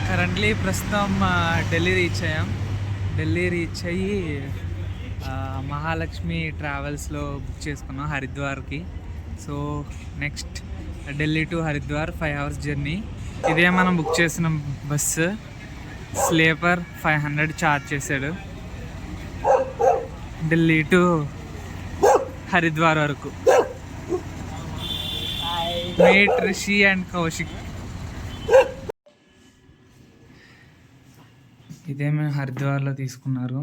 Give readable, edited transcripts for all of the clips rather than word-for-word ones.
Currently ప్రస్తుతం Delhi reach అయ్యాం. Delhi reach అయ్యి మహాలక్ష్మి ట్రావెల్స్లో బుక్ చేసుకున్నాం హరిద్వార్కి. So next Delhi to Haridwar 5 hours journey. ఇదే మనం బుక్ చేసిన బస్సు. స్లీపర్ 500 ఛార్జ్ చేశాడు ఢిల్లీ టు హరిద్వార్ వరకు. Mate Rishi and Kaushik. ఇదే మేము హరిద్వార్లో తీసుకున్నారు.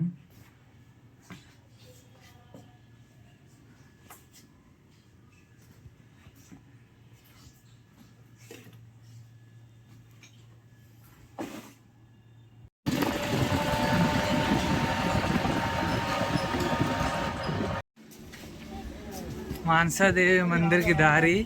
మానసాదేవి మందిర్కి దారి.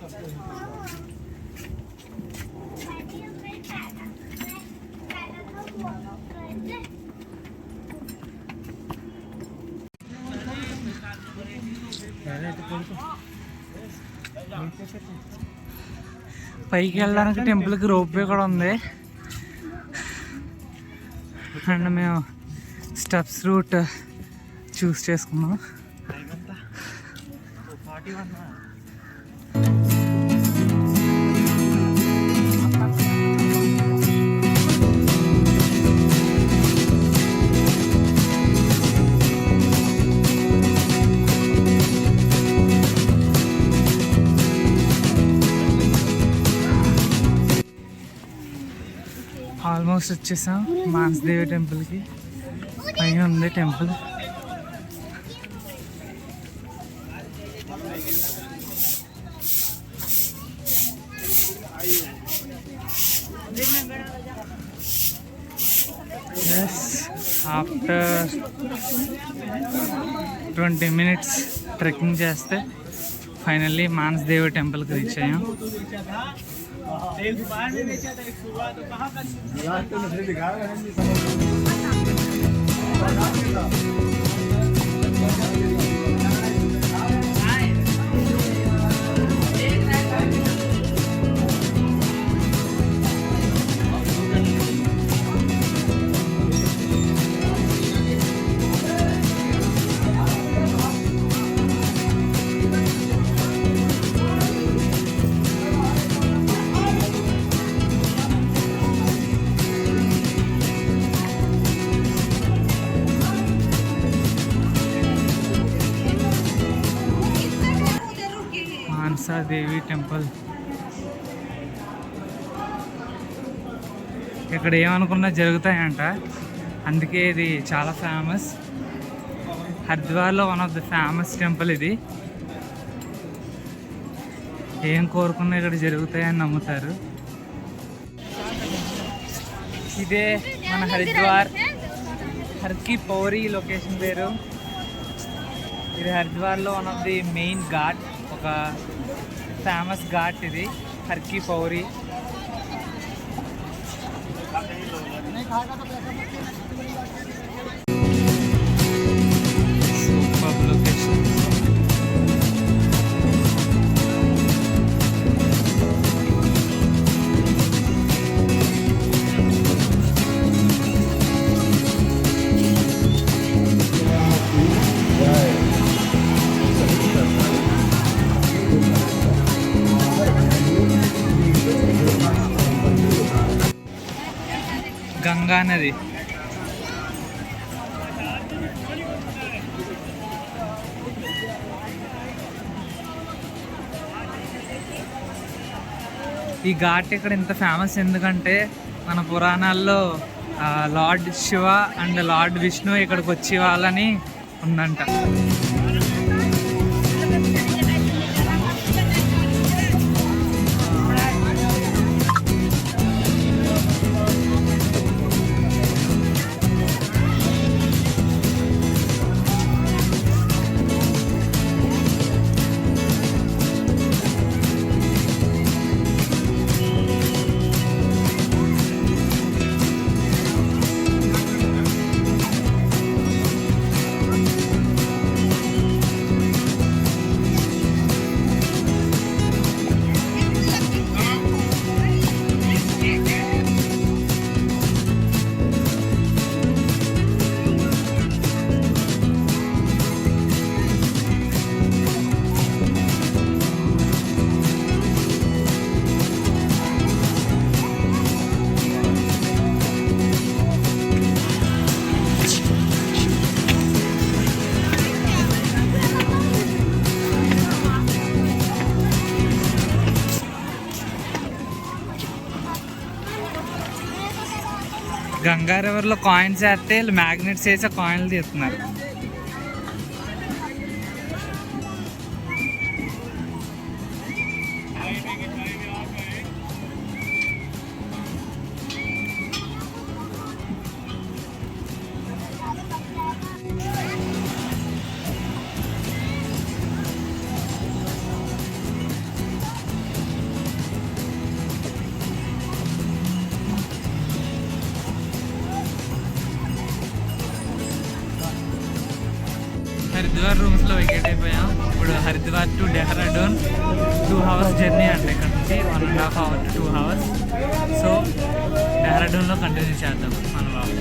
పైకి వెళ్ళడానికి టెంపుల్కి రోప్వే కూడా ఉంది. అండ్ మేము స్టెప్స్ రూట్ చూస్ చేసుకున్నాం. ఆల్మోస్ట్ వచ్చేసాం మానసదేవి టెంపుల్కి. పైన ఉంది temple. Yes, after 20 minutes trekking చేస్తే ఫైనల్లీ మానసదేవి టెంపుల్కి రీచ్ అయ్యాం. మానసాదేవి టెంపుల్. ఇక్కడ ఏమనుకున్నా జరుగుతాయంట, అందుకే ఇది చాలా ఫేమస్. హరిద్వార్లో one of the famous temple ఇది. ఏం కోరుకున్నా ఇక్కడ జరుగుతాయని నమ్ముతారు. ఇదే మన హరిద్వార్ హర్కి పౌరి లొకేషన్ పేరు. ఇది హరిద్వార్లో one of the main ghat, ఒక ఫేమస్ ఘాట్ ఇది హర్కి పౌరి. Super location. గంగా నది. ఈ ఘాట్ ఇక్కడ ఇంత ఫేమస్ ఎందుకంటే మన పురాణాల్లో Lord Shiva and Lord Vishnu ఇక్కడికి వచ్చి వాళ్ళని ఉందంట. గంగా రివర్లో కాయిన్స్ వేస్తే వీళ్ళు మ్యాగ్నెట్స్ వేసి కాయిన్లు తీస్తున్నారు. హరిద్వార్ రూమ్స్లో వెకేట్ అయిపోయాం. ఇప్పుడు Haridwar to Dehradun 2 hours journey అంటే ఇక్కడ నుంచి 1.5 hours to 2 hours. సో డెహ్రాడూన్లో కంటిన్యూ చేద్దాం మన వాళ్ళు.